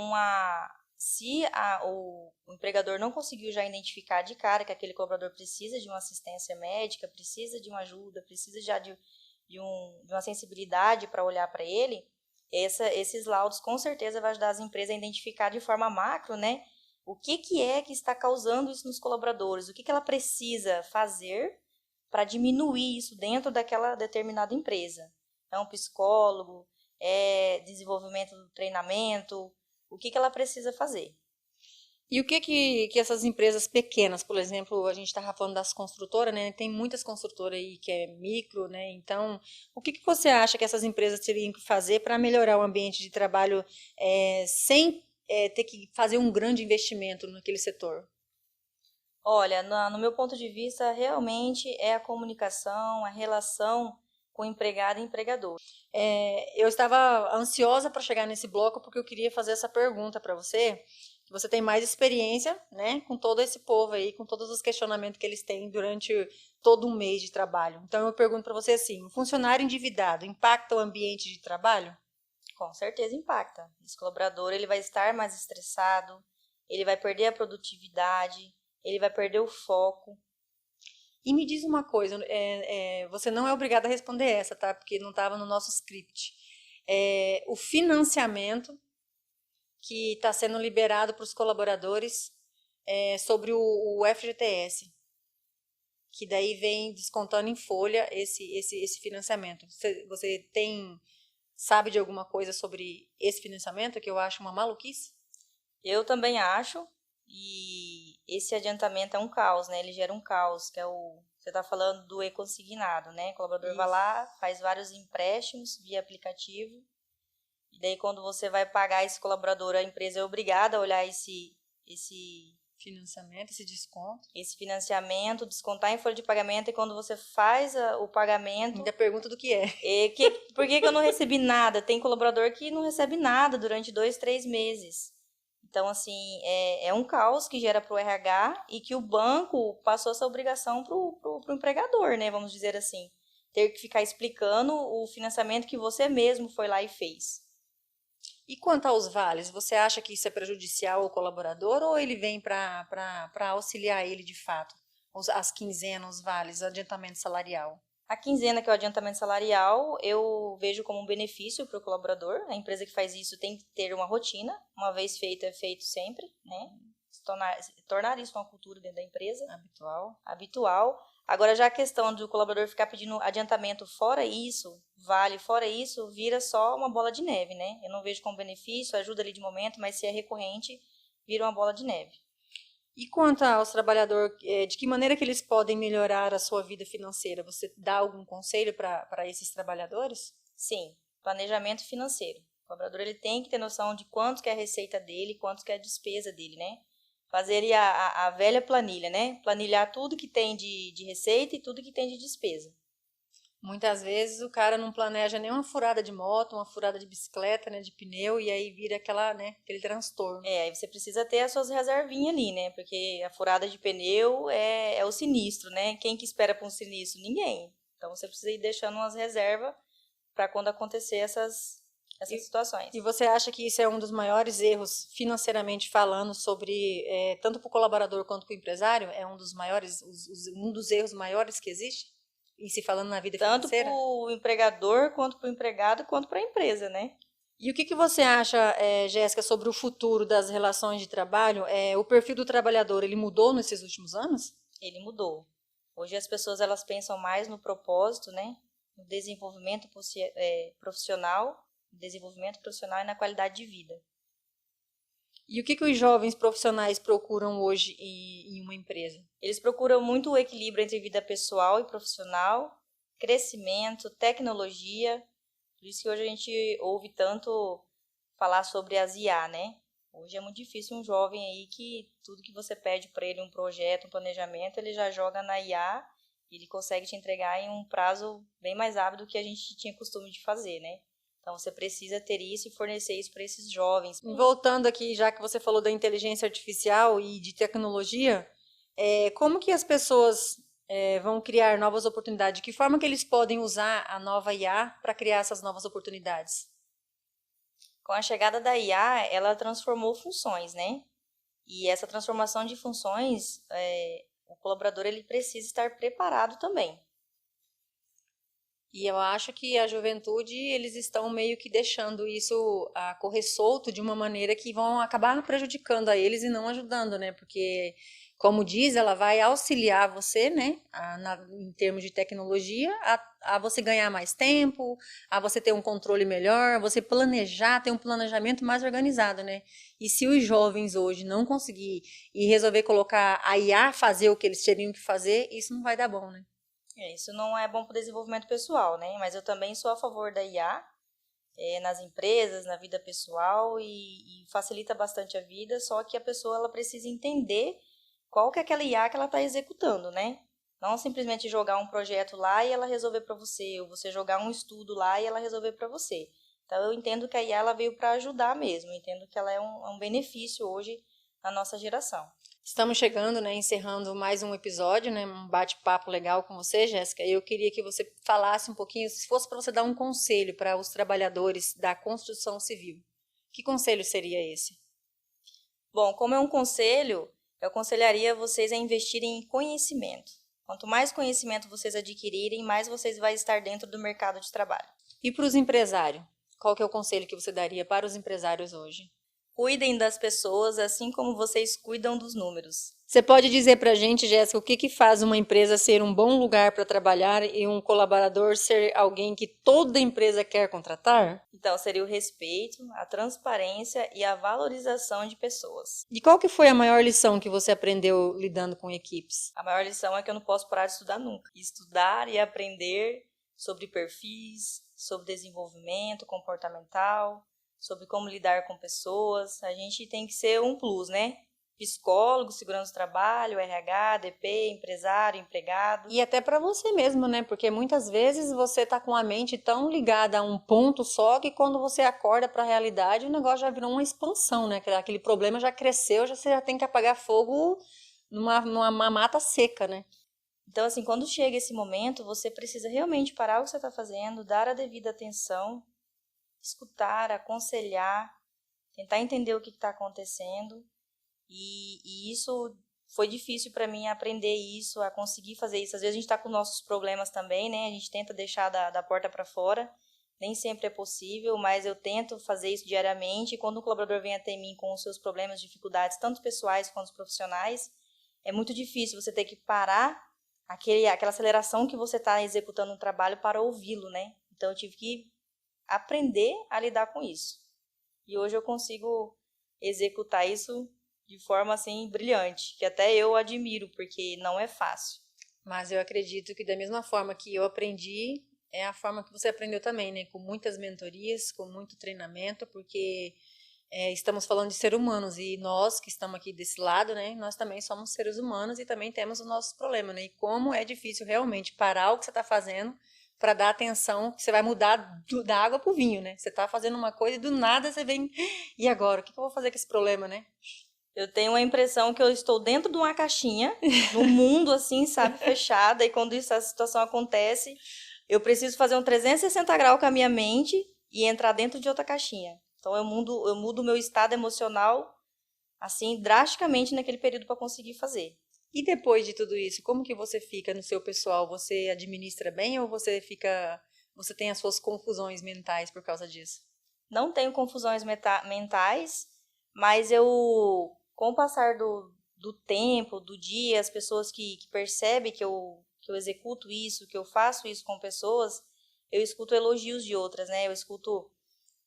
Se o empregador não conseguiu já identificar de cara que aquele colaborador precisa de uma assistência médica, precisa de uma ajuda, precisa já de uma sensibilidade para olhar para ele, esses laudos com certeza vai ajudar as empresas a identificar de forma macro, né? O que é que está causando isso nos colaboradores? O que ela precisa fazer para diminuir isso dentro daquela determinada empresa? É um psicólogo, desenvolvimento do treinamento, o que ela precisa fazer? E o que essas empresas pequenas, por exemplo, a gente estava falando das construtoras, né? Tem muitas construtoras aí que é micro, né? Então, o que você acha que essas empresas teriam que fazer para melhorar o ambiente de trabalho sem ter que fazer um grande investimento naquele setor? Olha, no meu ponto de vista, realmente é a comunicação, a relação com empregado e empregador. Eu estava ansiosa para chegar nesse bloco porque eu queria fazer essa pergunta para você. Você tem mais experiência, né, com todo esse povo aí, com todos os questionamentos que eles têm durante todo um mês de trabalho. Então eu pergunto para você assim: o funcionário endividado impacta o ambiente de trabalho? Com certeza impacta. Esse colaborador ele vai estar mais estressado, ele vai perder a produtividade, ele vai perder o foco. E me diz uma coisa, você não é obrigada a responder essa, tá? Porque não estava no nosso script. O financiamento que está sendo liberado para os colaboradores sobre o FGTS, que daí vem descontando em folha esse financiamento. Você sabe de alguma coisa sobre esse financiamento, que eu acho uma maluquice? Eu também acho, e esse adiantamento é um caos, né? Ele gera um caos, que você está falando do e-consignado, né? O colaborador vai lá, faz vários empréstimos via aplicativo, e daí quando você vai pagar esse colaborador, a empresa é obrigada a olhar esse financiamento, esse desconto. Esse financiamento, descontar em folha de pagamento, e quando você faz o pagamento... Ainda pergunta do que é. Por que eu não recebi nada? Tem colaborador que não recebe nada durante 2, 3 meses. Então, assim, é um caos que gera para o RH e que o banco passou essa obrigação para o empregador, né? Vamos dizer assim. Ter que ficar explicando o financiamento que você mesmo foi lá e fez. E quanto aos vales, você acha que isso é prejudicial ao colaborador ou ele vem para auxiliar ele de fato? As quinzenas, os vales, o adiantamento salarial? A quinzena, que é o adiantamento salarial, eu vejo como um benefício para o colaborador. A empresa que faz isso tem que ter uma rotina. Uma vez feito, é feito sempre, né? Tornar isso uma cultura dentro da empresa. Habitual. Agora, já a questão do colaborador ficar pedindo adiantamento fora isso, vale fora isso, vira só uma bola de neve, né? Eu não vejo como benefício, ajuda ali de momento, mas se é recorrente, vira uma bola de neve. E quanto aos trabalhadores, de que maneira que eles podem melhorar a sua vida financeira? Você dá algum conselho para esses trabalhadores? Sim, planejamento financeiro. O colaborador ele tem que ter noção de quanto que é a receita dele, quanto que é a despesa dele, né? Fazer a velha planilha, né? Planilhar tudo que tem de receita e tudo que tem de despesa. Muitas vezes o cara não planeja nem uma furada de moto, uma furada de bicicleta, né, de pneu, e aí vira aquele transtorno. Aí você precisa ter as suas reservinhas ali, né? Porque a furada de pneu é o sinistro, né? Quem que espera para um sinistro? Ninguém. Então você precisa ir deixando umas reservas para quando acontecer essas situações. E você acha que isso é um dos maiores erros, financeiramente falando, sobre tanto para o colaborador quanto para o empresário? É um dos maiores, um dos erros maiores que existe? E se falando na vida financeira? Tanto para o empregador, quanto para o empregado, quanto para a empresa, né? E o que você acha, Jéssica, sobre o futuro das relações de trabalho? O perfil do trabalhador, ele mudou nesses últimos anos? Ele mudou. Hoje as pessoas elas pensam mais no propósito, né? No desenvolvimento profissional, e na qualidade de vida. E o que os jovens profissionais procuram hoje em uma empresa? Eles procuram muito o equilíbrio entre vida pessoal e profissional, crescimento, tecnologia. Por isso que hoje a gente ouve tanto falar sobre as IA, né? Hoje é muito difícil um jovem aí que tudo que você pede para ele, um projeto, um planejamento, ele já joga na IA e ele consegue te entregar em um prazo bem mais rápido do que a gente tinha costume de fazer, né? Então, você precisa ter isso e fornecer isso para esses jovens. Voltando aqui, já que você falou da inteligência artificial e de tecnologia, como que as pessoas vão criar novas oportunidades? De que forma que eles podem usar a nova IA para criar essas novas oportunidades? Com a chegada da IA, ela transformou funções, né? E essa transformação de funções, o colaborador ele precisa estar preparado também. E eu acho que a juventude, eles estão meio que deixando isso a correr solto de uma maneira que vão acabar prejudicando a eles e não ajudando, né? Porque, como diz, ela vai auxiliar você, né? Em termos de tecnologia, a você ganhar mais tempo, a você ter um controle melhor, você planejar, ter um planejamento mais organizado, né? E se os jovens hoje não conseguir e resolver colocar a IA fazer o que eles teriam que fazer, isso não vai dar bom, né? Isso não é bom para o desenvolvimento pessoal, né? Mas eu também sou a favor da IA nas empresas, na vida pessoal e facilita bastante a vida, só que a pessoa ela precisa entender qual que é aquela IA que ela está executando, né? Não simplesmente jogar um projeto lá e ela resolver para você, ou você jogar um estudo lá e ela resolver para você. Então eu entendo que a IA ela veio para ajudar mesmo, eu entendo que ela é um benefício hoje na nossa geração. Estamos chegando, né, encerrando mais um episódio, né, um bate-papo legal com você, Jéssica. Eu queria que você falasse um pouquinho, se fosse para você dar um conselho para os trabalhadores da construção civil. Que conselho seria esse? Bom, como é um conselho, eu aconselharia vocês a investirem em conhecimento. Quanto mais conhecimento vocês adquirirem, mais vocês vão estar dentro do mercado de trabalho. E para os empresários? Qual que é o conselho que você daria para os empresários hoje? Cuidem das pessoas assim como vocês cuidam dos números. Você pode dizer para a gente, Jéssica, o que faz uma empresa ser um bom lugar para trabalhar e um colaborador ser alguém que toda empresa quer contratar? Então, seria o respeito, a transparência e a valorização de pessoas. E qual que foi a maior lição que você aprendeu lidando com equipes? A maior lição é que eu não posso parar de estudar nunca. Estudar e aprender sobre perfis, sobre desenvolvimento comportamental, sobre como lidar com pessoas. A gente tem que ser um plus, né? psicólogo, segurança do trabalho, RH, DP, empresário, empregado. E até para você mesmo, né? Porque muitas vezes você tá com a mente tão ligada a um ponto só que quando você acorda para a realidade, o negócio já virou uma expansão, né? Aquele problema já cresceu, você já tem que apagar fogo numa mata seca, né? Então, assim, quando chega esse momento, você precisa realmente parar o que você está fazendo, dar a devida atenção, escutar, aconselhar, tentar entender o que está acontecendo. E isso foi difícil para mim aprender isso, a conseguir fazer isso. Às vezes a gente está com nossos problemas também, né? A gente tenta deixar da porta para fora. Nem sempre é possível, mas eu tento fazer isso diariamente. E quando o colaborador vem até mim com os seus problemas, dificuldades, tanto pessoais quanto profissionais, é muito difícil você ter que parar aquela aceleração que você está executando no trabalho para ouvi-lo, né? Então eu tive que aprender a lidar com isso. E hoje eu consigo executar isso de forma assim brilhante, que até eu admiro, porque não é fácil. Mas eu acredito que da mesma forma que eu aprendi, é a forma que você aprendeu também, né? Com muitas mentorias, com muito treinamento, porque estamos falando de seres humanos e nós que estamos aqui desse lado, né? Nós também somos seres humanos e também temos os nossos problemas, né? E como é difícil realmente parar o que você está fazendo para dar atenção, que você vai mudar da água para o vinho, né? Você está fazendo uma coisa e do nada você vem, e agora? O que eu vou fazer com esse problema, né? Eu tenho a impressão que eu estou dentro de uma caixinha, num mundo assim, sabe, fechada, e quando essa situação acontece, eu preciso fazer um 360 graus com a minha mente e entrar dentro de outra caixinha. Então eu mudo o meu estado emocional, assim, drasticamente naquele período para conseguir fazer. E depois de tudo isso, como que você fica no seu pessoal? Você administra bem ou você tem as suas confusões mentais por causa disso? Não tenho confusões mentais, mas com o passar do tempo, do dia, as pessoas que percebem que eu executo isso, que eu faço isso com pessoas, eu escuto elogios de outras, né?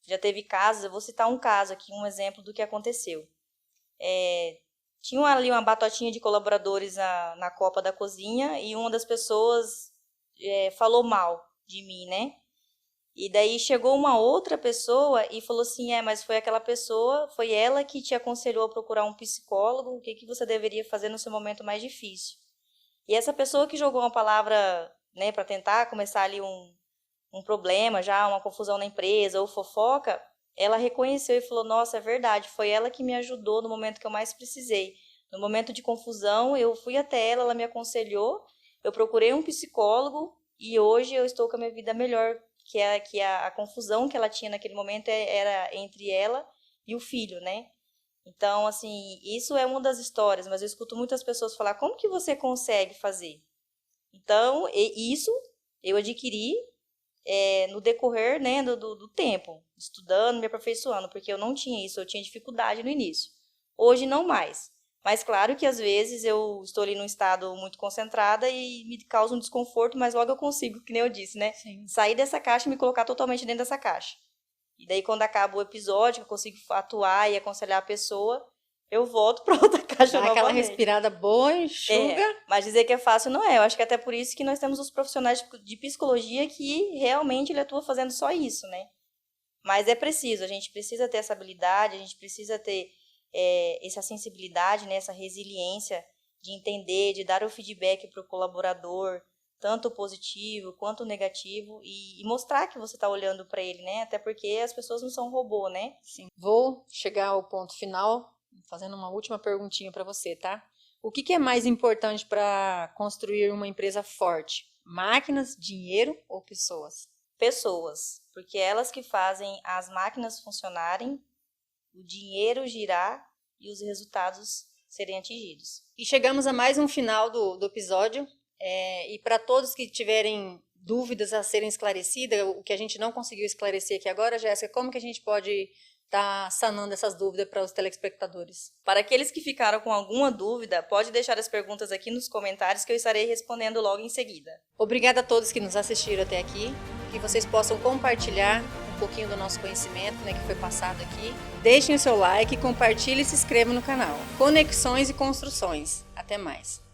Já teve casos, eu vou citar um caso aqui, um exemplo do que aconteceu. Tinha ali uma batotinha de colaboradores na Copa da Cozinha e uma das pessoas falou mal de mim, né? E daí chegou uma outra pessoa e falou assim, mas foi aquela pessoa, foi ela que te aconselhou a procurar um psicólogo, o que você deveria fazer no seu momento mais difícil. E essa pessoa que jogou uma palavra, né, para tentar começar ali um problema, já uma confusão na empresa ou fofoca, ela reconheceu e falou, nossa, é verdade, foi ela que me ajudou no momento que eu mais precisei. No momento de confusão, eu fui até ela me aconselhou, eu procurei um psicólogo e hoje eu estou com a minha vida melhor, que a confusão que ela tinha naquele momento era entre ela e o filho, né? Então, assim, isso é uma das histórias, mas eu escuto muitas pessoas falar, como que você consegue fazer? Então, isso eu adquiri no decorrer, né, do tempo, estudando, me aperfeiçoando, porque eu não tinha isso, eu tinha dificuldade no início. Hoje, não mais. Mas claro que às vezes eu estou ali num estado muito concentrada e me causa um desconforto, mas logo eu consigo, que nem eu disse, né? Sim. Sair dessa caixa e me colocar totalmente dentro dessa caixa. E daí quando acaba o episódio, eu consigo atuar e aconselhar a pessoa, eu volto para outra caixa novamente. Aquela respirada boa, enxuga. Mas dizer que é fácil não é. Eu acho que até por isso que nós temos os profissionais de psicologia que realmente ele atua fazendo só isso, né? Mas é preciso, a gente precisa ter essa habilidade, a gente precisa ter essa sensibilidade, né, essa resiliência de entender, de dar o feedback para o colaborador, tanto positivo quanto negativo, e mostrar que você está olhando para ele, né? Até porque as pessoas não são robô, né? Sim. Vou chegar ao ponto final, fazendo uma última perguntinha para você, tá? O que é mais importante para construir uma empresa forte? Máquinas, dinheiro ou pessoas? Pessoas, porque elas que fazem as máquinas funcionarem, o dinheiro girar e os resultados serem atingidos. E chegamos a mais um final do episódio. E para todos que tiverem dúvidas a serem esclarecidas, o que a gente não conseguiu esclarecer aqui agora, Jéssica, como que a gente pode estar sanando essas dúvidas para os telespectadores? Para aqueles que ficaram com alguma dúvida, pode deixar as perguntas aqui nos comentários que eu estarei respondendo logo em seguida. Obrigada a todos que nos assistiram até aqui, que vocês possam compartilhar um pouquinho do nosso conhecimento, né, que foi passado aqui. Deixem o seu like, compartilhem e se inscrevam no canal. Conexões e Construções. Até mais!